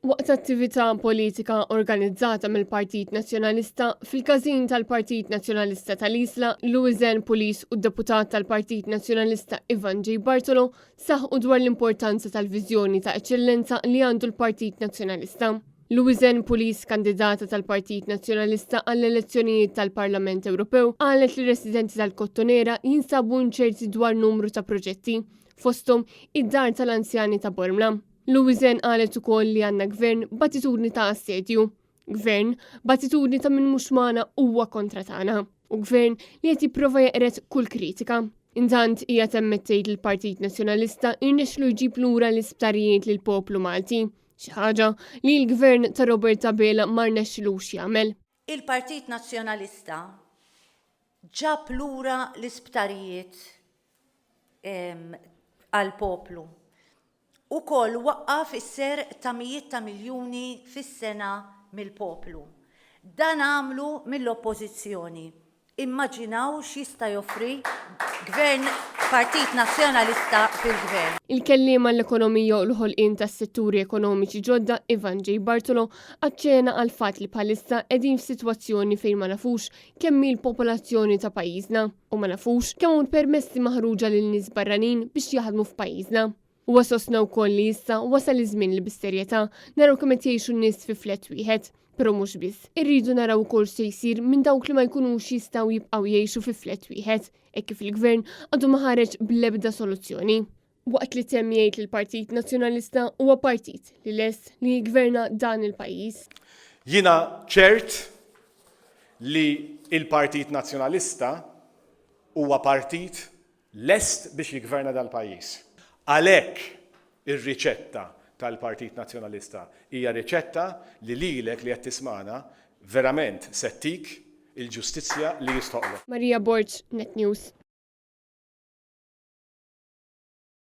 Waqt attività politika organizzata mill-Partit Nazzjonalista fil-każin tal-Partit Nazzjonalista tal-Isla, Louisen Pulis u d-deputat tal-Partit Nazzjonalista Ivan J. Bartolo saħqu dwar l-importanza tal-viżjoni ta' eċċellenza li għandu l-Partit Nazzjonalista. Louisen Pulis, kandidata tal-Partit Nazzjonalista għall-elezzjonijiet tal-Parlament Ewropew, qalet li residenti tal-Kottonera jinsabu inċerti dwar numru ta' proġetti, fosthom id-dar tal-anzjani ta' Bormla. Louisen qalet ukoll li għandna gvern batitudni ta' assedju, gvern batitudni ta' minn mhux magħna huwa kontra tagħna, u gvern li qed jipprova jeqret kull kritika. Intant hija temmettejt il-Partit Nazzjonalista irnexxlu jġib lura l-isptarijiet lil poplu Malti, xi ħaġa li l-gvern ta' Robert Tabela ma rnexxilux jagħmel. Il-Partit Nazzjonalista ġab lura l-isptarijiet għal-poplu. U koll waqqaf is-ser ta' mijiet ta' miljuni fis-sena mill-poplu. Dan għamlu mill-oppożizzjoni. Immaġinaw x'jista' joffri gvern Partit Nazzjonalista fil-gvern. Il-kelliem għall-ekonomija u l-ħolqien tas-setturi ekonomiċi ġodda Ivan J. Bartolo aċċena għal fatt li bħalissa qegħdin f'sitwazzjoni fejn ma nafux kemm l-popolazzjoni ta' pajjiżna u ma nafux kemm hu permessi maħruġa lil nies barranin biex jaħdmu f'pajjiżna. Huwa sostna wkoll li issa wasal iż-żmien li bis-serjetà naraw kemm qed jgħixu n-nies fi flett wieħed, però mhux biss. Irridu naraw ukoll se jsir minn dawk li ma jkunux jistgħu jibqgħu jgħixu fi flett wieħed, hekk kif il-gvern għadu ma ħareġ bl-ebda soluzzjoni. Waqt li temm jgħid li l-Partit Nazzjonalista huwa partit li lest li jgverna dan il-pajjiż. Jiena ċert li il-Partit Nazzjonalista huwa partit lest biex jigverna dal-pajjiż. Għalhekk ir-riċetta tal-Partit Nazzjonalista hija riċetta li lilek li qed tismana verament se tik il-ġustizzja li jistoqlok. Marija Borġ, Net News.